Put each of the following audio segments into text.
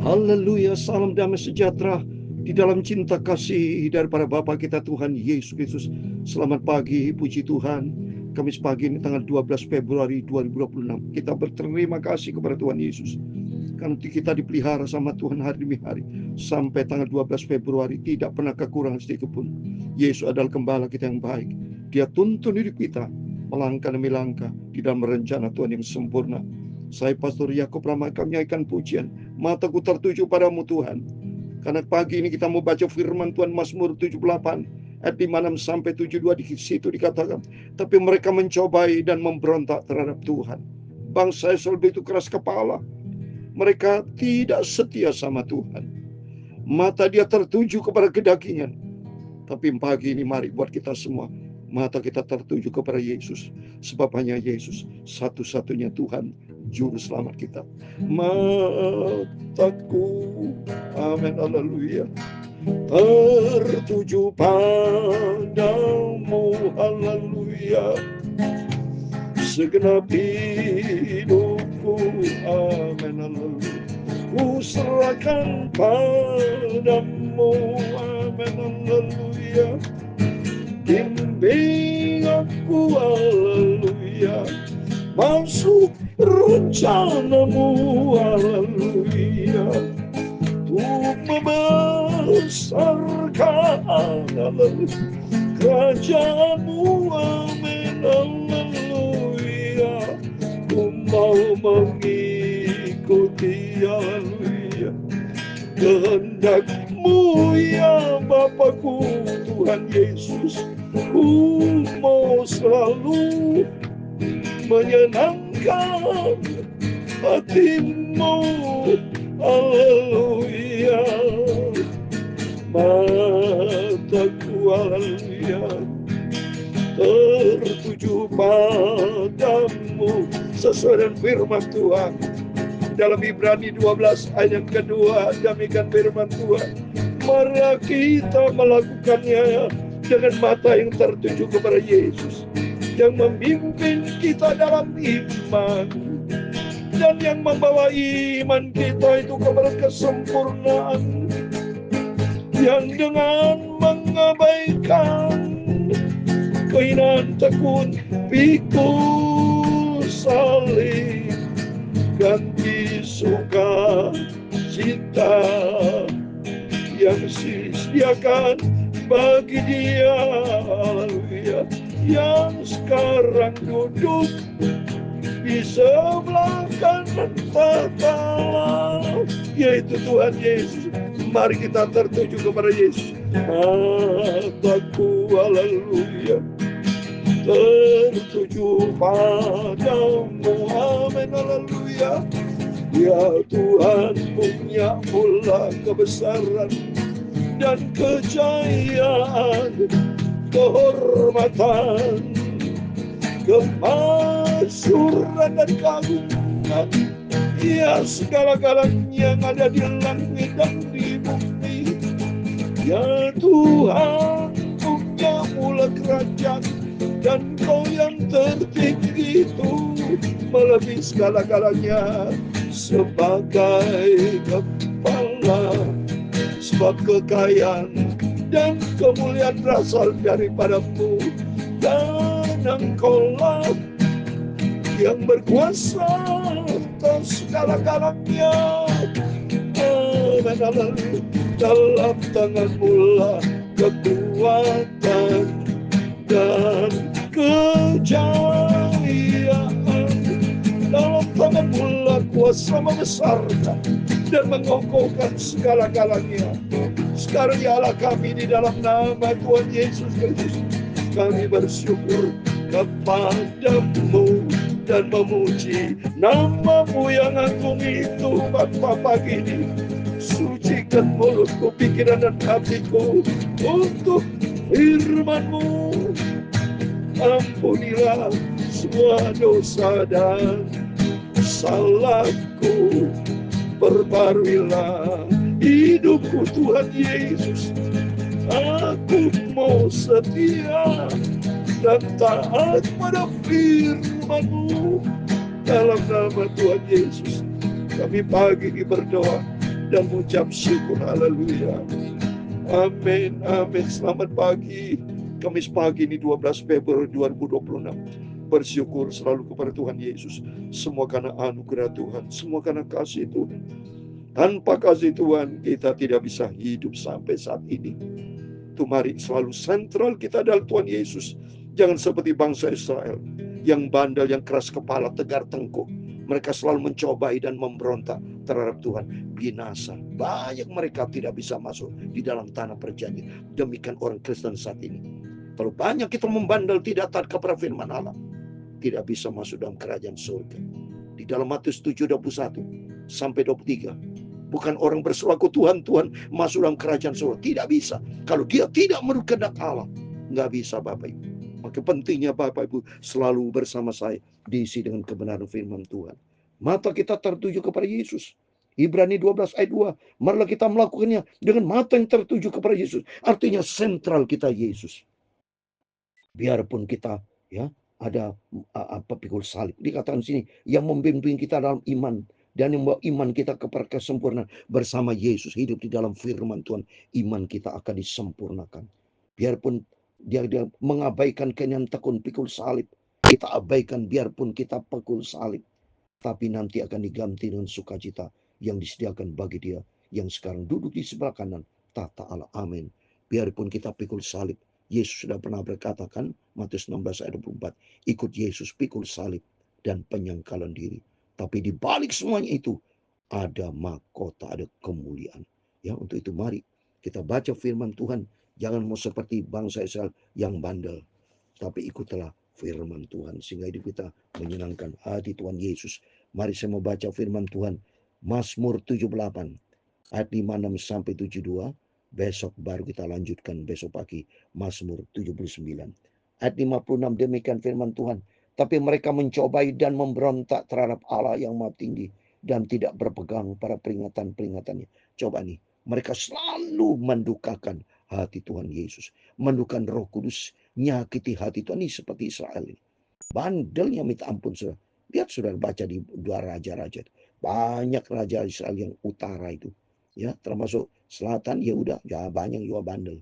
Haleluya, salam damai sejahtera di dalam cinta kasih daripada Bapa kita Tuhan Yesus Kristus. Selamat pagi, puji Tuhan. Kamis pagi ini tanggal 12 Februari 2026. Kita berterima kasih kepada Tuhan Yesus karena kita dipelihara sama Tuhan hari demi hari. Sampai tanggal 12 Februari tidak pernah kekurangan sedikit pun. Yesus adalah gembala kita yang baik. Dia tuntun hidup kita melangkah demi langkah di dalam rencana Tuhan yang sempurna. Saya Pastor Yakub Rama kami menyanyikan pujian. Mataku tertuju padamu Tuhan. Karena pagi ini kita mau baca firman Tuhan Mazmur 78 ayat 56 sampai 72. Di situ dikatakan, tapi mereka mencobai dan memberontak terhadap Tuhan. Bangsa Israel begitu keras kepala. Mereka tidak setia sama Tuhan. Mata dia tertuju kepada kedagingan. Tapi pagi ini mari buat kita semua, mata kita tertuju kepada Yesus. Sebab hanya Yesus satu-satunya Tuhan Juru Selamat kita. Mataku, amin, haleluya, tertuju padamu, haleluya. Segenap hidupku, amin, haleluya, ku serahkan padamu, amin, haleluya. Bimbing aku, haleluya, masuk rencanamu, haleluya, untuk membesarkan, haleluya, kerajaanmu, amin, haleluya. Ku mau mengikuti, haleluya, kehendakmu ya Bapakku Tuhan Yesus. Ku mau selalu menyenangkan hatimu, haleluya. Mataku, haleluya, tertuju padamu sesuai dengan firman Tuhan dalam Ibrani 12 ayat yang kedua. Demikian firman Tuhan, mari kita melakukannya dengan mata yang tertuju kepada Yesus, yang memimpin kita dalam iman dan yang membawa iman kita itu kepada kesempurnaan, yang dengan mengabaikan kehinaan tekun pikul salib, ganti sukacita yang disediakan bagi dia, haleluya, yang sekarang duduk di sebelah kanan tahta, yaitu Tuhan Yesus. Mari kita tertuju kepada Yesus. Mataku, haleluya, tertuju padamu, amin, haleluya. Ya Tuhan, punya mula kebesaran dan kejayaan, kehormatan, kemasyuran dan keagungan, ya segala-galanya yang ada di langit dan di bumi. Ya Tuhan, punya mula kerajaan, dan Kau yang tertinggi itu melebihi segala-galanya. Sebagai kepala, sebab kekayaan dan kemuliaan berasal daripada-Mu, dan Engkau-lah yang berkuasa atas segala-galanya. Amin, haleluya. Dalam tangan-Mu lah kekuatan dan kejayaan, dalam tangan-Mu lah kuasa membesarkan dan mengokohkan segala-galanya. Sekarang ya Allah kami di dalam nama Tuhan Yesus Kristus, kami bersyukur kepadamu dan memuji nama-Mu yang agung itu. Bapa, pagi ini sucikan mulutku, pikiran dan hatiku untuk firman-Mu. Ampunilah semua dosa dan salahku, perbaruilah hidupku Tuhan Yesus. Aku mau setia dan taat pada firman-Mu. Dalam nama Tuhan Yesus kami pagi ini berdoa dan mengucap syukur. Haleluya. Amin, amin. Selamat pagi. Kamis pagi ini 12 Februari 2026. Bersyukur selalu kepada Tuhan Yesus. Semua karena anugerah Tuhan, semua karena kasih Tuhan. Tanpa kasih Tuhan, kita tidak bisa hidup sampai saat ini. Itu mari selalu sentral kita adalah Tuhan Yesus. Jangan seperti bangsa Israel yang bandel, yang keras kepala, tegar tengkuk. Mereka selalu mencobai dan memberontak terhadap Tuhan. Binasa. Banyak mereka tidak bisa masuk di dalam tanah perjanjian. Demikian orang Kristen saat ini. Kalau banyak kita membandel, tidak taat kepada firman Allah, tidak bisa masuk dalam kerajaan surga. Di dalam Matius 7:21 sampai 23. Bukan orang berseru Tuhan, Tuhan masuk dalam kerajaan surga. Tidak bisa. Kalau dia tidak menurut kehendak Allah, nggak bisa Bapak Ibu. Maka pentingnya Bapak Ibu selalu bersama saya diisi dengan kebenaran firman Tuhan. Mata kita tertuju kepada Yesus. Ibrani 12 ayat 2. Marilah kita melakukannya dengan mata yang tertuju kepada Yesus. Artinya sentral kita Yesus. Biarpun kita ada pikul salib. Dikatakan sini yang membimbing kita dalam iman dan yang membawa iman kita kepada kesempurnaan bersama Yesus hidup di dalam firman Tuhan, iman kita akan disempurnakan. Biarpun dia mengabaikan kenyan tekun pikul salib, kita abaikan biarpun kita pikul salib, tapi nanti akan diganti dengan sukacita yang disediakan bagi dia yang sekarang duduk di sebelah kanan tahta Allah. Amin. Biarpun kita pikul salib, Yesus sudah pernah berkatakan, Matius 16 ayat 24, ikut Yesus pikul salib dan penyangkalan diri. Tapi di balik semuanya itu ada mahkota, ada kemuliaan. Ya, untuk itu mari kita baca firman Tuhan. Jangan mau seperti bangsa Israel yang bandel, tapi ikutlah firman Tuhan sehingga hidup kita menyenangkan hati Tuhan Yesus. Mari saya mau baca firman Tuhan. Mazmur 78 ayat 56 sampai 72. Besok baru kita lanjutkan besok pagi Mazmur 79. Ayat 56 demikian firman Tuhan. Tapi mereka mencobai dan memberontak terhadap Allah yang Maha Tinggi dan tidak berpegang pada peringatan-peringatannya. Coba nih, mereka selalu mendukakan hati Tuhan Yesus, mendukakan Roh Kudus, nyakiti hati Tuhan. Ini seperti Israel ini. Bandelnya minta ampun sudah. Lihat sudah baca di dua raja-raja. Banyak raja Israel yang utara itu. Ya, termasuk selatan ya udah ya banyak juga bandel.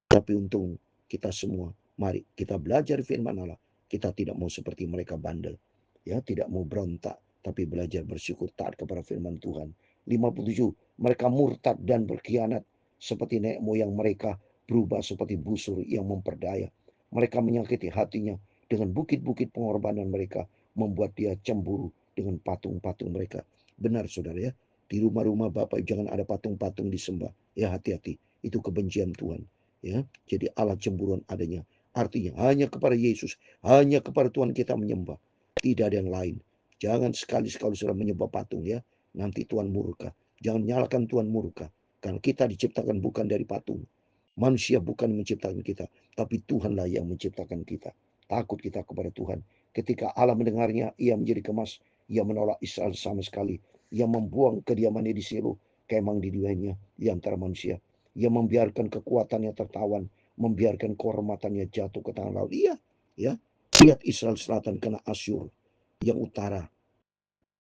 Tapi untung kita semua mari kita belajar firman Allah. Kita tidak mau seperti mereka bandel. Ya, tidak mau berontak tapi belajar bersyukur taat kepada firman Tuhan. 57 mereka murtad dan berkhianat seperti nenek moyang mereka, berubah seperti busur yang memperdaya. Mereka menyakiti hatinya dengan bukit-bukit pengorbanan mereka, membuat dia cemburu dengan patung-patung mereka. Benar saudara ya, di rumah-rumah Bapak jangan ada patung-patung disembah. Ya, hati-hati, itu kebencian Tuhan. Ya, jadi Allah cemburuan adanya. Artinya hanya kepada Yesus, hanya kepada Tuhan kita menyembah. Tidak ada yang lain. Jangan sekali-sekali sudah menyembah patung ya. Nanti Tuhan murka. Jangan nyalakan Tuhan murka. Karena kita diciptakan bukan dari patung. Manusia bukan menciptakan kita, tapi Tuhanlah yang menciptakan kita. Takut kita kepada Tuhan. Ketika Allah mendengarnya, ia menjadi kemas. Ia menolak Israel sama sekali. Ia membuang kediamannya di Silo, kemang di duanya di antara manusia. Ia membiarkan kekuatannya tertawan, membiarkan kehormatannya jatuh ke tangan laut. Iya, ya. Lihat Israel Selatan kena Asyur, yang utara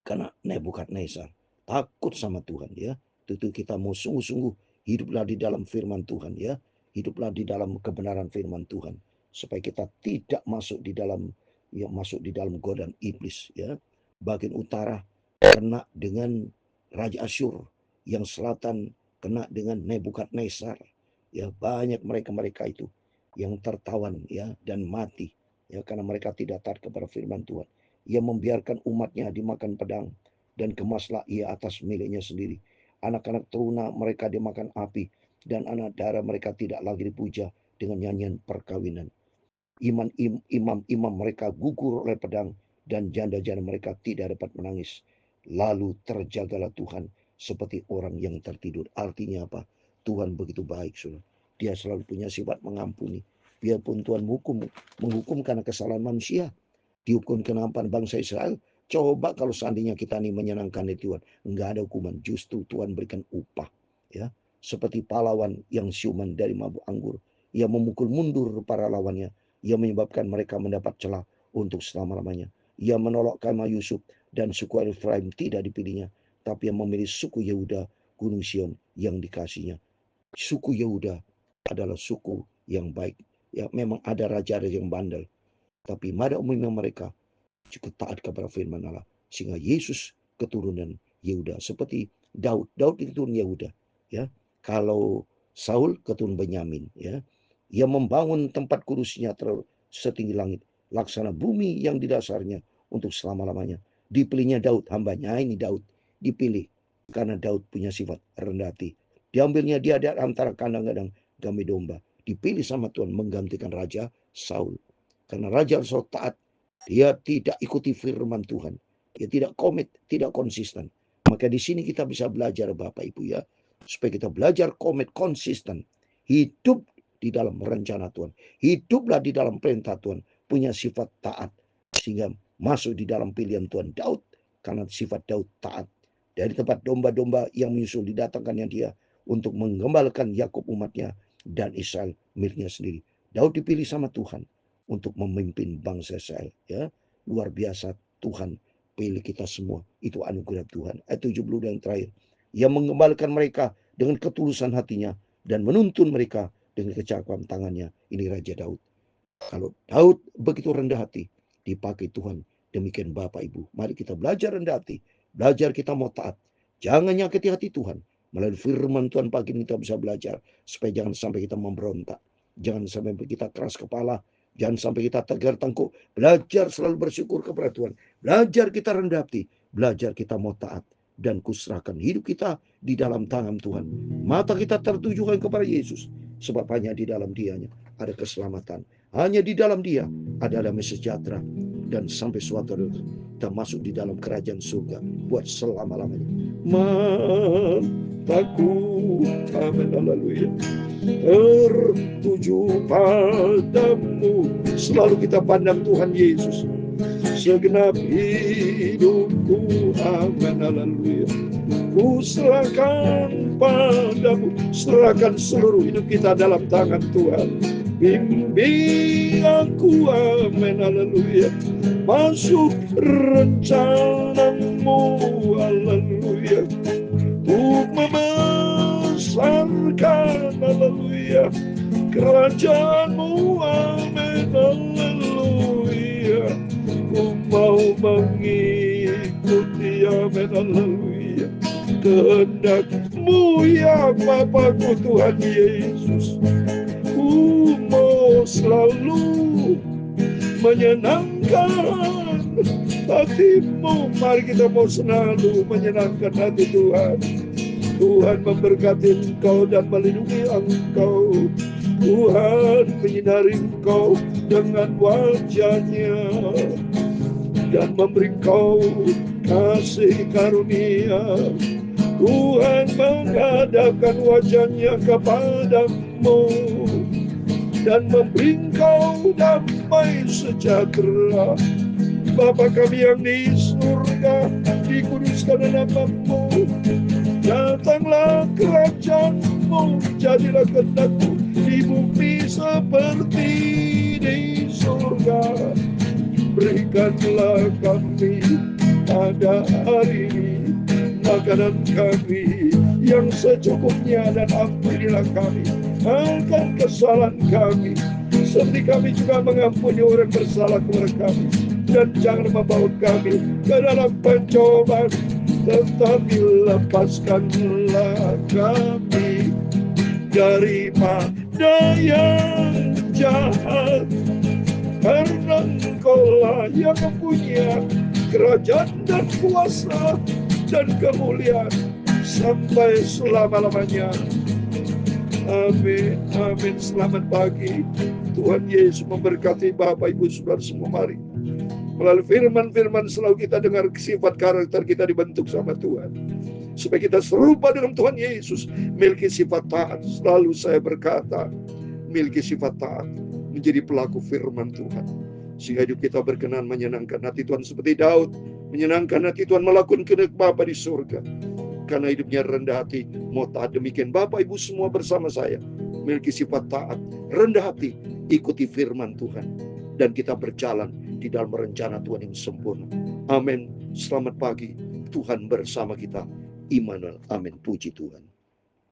kena Nebukadnezar. Takut sama Tuhan ya. Tentu kita mau sungguh-sungguh hiduplah di dalam firman Tuhan ya. Hiduplah di dalam kebenaran firman Tuhan supaya kita tidak masuk di dalam godaan iblis ya. Bagian utara kena dengan Raja Asyur, yang selatan kena dengan Nebukadnezar. Ya, banyak mereka itu yang tertawan ya dan mati ya karena mereka tidak taat kepada firman Tuhan. Ia membiarkan umatnya dimakan pedang dan kemaslah ia atas miliknya sendiri. Anak-anak teruna mereka dimakan api dan anak darah mereka tidak lagi dipuja dengan nyanyian perkawinan. Imam-imam mereka gugur oleh pedang dan janda-janda mereka tidak dapat menangis. Lalu terjagalah Tuhan seperti orang yang tertidur. Artinya apa? Tuhan begitu baik, saudara. Dia selalu punya sifat mengampuni. Biarpun Tuhan menghukum karena kesalahan manusia, dihukum kenapa bangsa Israel. Coba kalau seandainya kita ini menyenangkan Tuhan, enggak ada hukuman, justru Tuhan berikan upah. Ya, seperti pahlawan yang siuman dari mabuk anggur, ia memukul mundur para lawannya, ia menyebabkan mereka mendapat celah untuk selama-lamanya. Ia menolak Kama Yusuf dan suku Efraim tidak dipilihnya, tapi yang memilih suku Yehuda Gunung Sion yang dikasihnya. Suku Yehuda adalah suku yang baik. Ya, memang ada raja-raja yang bandel, tapi pada umumnya mereka cukup taat kepada firman Allah. Sehingga Yesus keturunan Yehuda, seperti Daud. Daud itu keturunan Yehuda, ya. Kalau Saul keturunan Benyamin, ya. Ia membangun tempat kudusnya setinggi langit, laksana bumi yang di dasarnya untuk selama-lamanya. Dipilihnya Daud, hambanya. Ini Daud dipilih karena Daud punya sifat rendah hati. Diambilnya dia di antara kandang-kandang kambing domba. Dipilih sama Tuhan menggantikan Raja Saul. Karena Raja Saul taat, dia tidak ikuti firman Tuhan. Dia tidak komit, tidak konsisten. Maka di sini kita bisa belajar Bapak Ibu ya. Supaya kita belajar komit, konsisten. Hidup di dalam rencana Tuhan. Hiduplah di dalam perintah Tuhan. Punya sifat taat. Sehingga masuk di dalam pilihan Tuhan. Daud, karena sifat Daud taat. Dari tempat domba-domba yang menyusul didatangkannya dia untuk menggembalakan Yakub umatnya dan Israel miliknya sendiri. Daud dipilih sama Tuhan untuk memimpin bangsa Israel, ya. Luar biasa, Tuhan pilih kita semua. Itu anugerah Tuhan. Ayat 70 yang terakhir. Ia mengembalikan mereka dengan ketulusan hatinya dan menuntun mereka dengan kecakapan tangannya. Ini Raja Daud. Kalau Daud begitu rendah hati, dipakai Tuhan. Demikian Bapak Ibu, mari kita belajar rendah hati. Belajar kita mau taat. Jangan nyakiti hati Tuhan. Melalui firman Tuhan pagi ini kita bisa belajar. Supaya jangan sampai kita memberontak. Jangan sampai kita keras kepala. Jangan sampai kita tegar tengkuk. Belajar selalu bersyukur kepada Tuhan. Belajar kita rendah hati. Belajar kita mau taat. Dan kuserahkan hidup kita di dalam tangan Tuhan. Mata kita tertujukan kepada Yesus. Sebab hanya di dalam Dianya ada keselamatan. Hanya di dalam Dia ada damai sejahtera. Dan sampai suatu hari kita masuk di dalam kerajaan surga buat selama-lamanya. Mataku, amin, haleluya, tertuju padamu. Selalu kita pandang Tuhan Yesus. Segenap hidupku, amin, haleluya, ku serahkan padamu. Serahkan seluruh hidup kita dalam tangan Tuhan. Bimbing aku, amin, haleluya, masuk rencanamu, haleluya, untuk membesarkan, haleluya, kerajaanmu, amin, haleluya. Ku mau mengikuti, amin, haleluya, kehendak-Mu ya Bapakku Tuhan Yesus. Ku mau selalu menyenangkan hati-Mu. Mari kita mau selalu menyenangkan hati Tuhan. Tuhan memberkati engkau dan melindungi engkau. Tuhan menyinari engkau dengan wajah-Nya dan memberi engkau kasih karunia. Tuhan menghadapkan wajah-Nya kepadamu dan memberi engkau damai sejahtera. Bapa kami yang di surga, dikuduskan nama-Mu. Datanglah kerajaan-Mu, jadilah kehendak-Mu di bumi seperti di surga. Berikanlah kami pada hari ini makanan kami yang secukupnya, dan ampunilah kami akan kesalahan kami, seperti kami juga mengampuni orang bersalah kepada kami. Dan jangan membawa kami ke dalam pencobaan, tetapi lepaskanlah kami daripada yang jahat. Karena Engkau-lah yang mempunyai kerajaan dan kuasa dan kemuliaan sampai selama-lamanya. Amin, amin. Selamat pagi. Tuhan Yesus memberkati Bapak Ibu Saudara semua. Mari melalui firman-firman selalu kita dengar sifat karakter kita dibentuk sama Tuhan, supaya kita serupa dengan Tuhan Yesus, miliki sifat taat. Selalu saya berkata, miliki sifat taat, menjadi pelaku firman Tuhan, sehingga hidup kita berkenan menyenangkan hati Tuhan seperti Daud menyenangkan hati Tuhan, melakukan kehendak Bapa di surga karena hidupnya rendah hati, mau taat. Demikian Bapak Ibu semua bersama saya memiliki sifat taat, rendah hati, ikuti firman Tuhan, dan kita berjalan di dalam rencana Tuhan yang sempurna. Amin. Selamat pagi. Tuhan bersama kita. Immanuel. Amin. Puji Tuhan.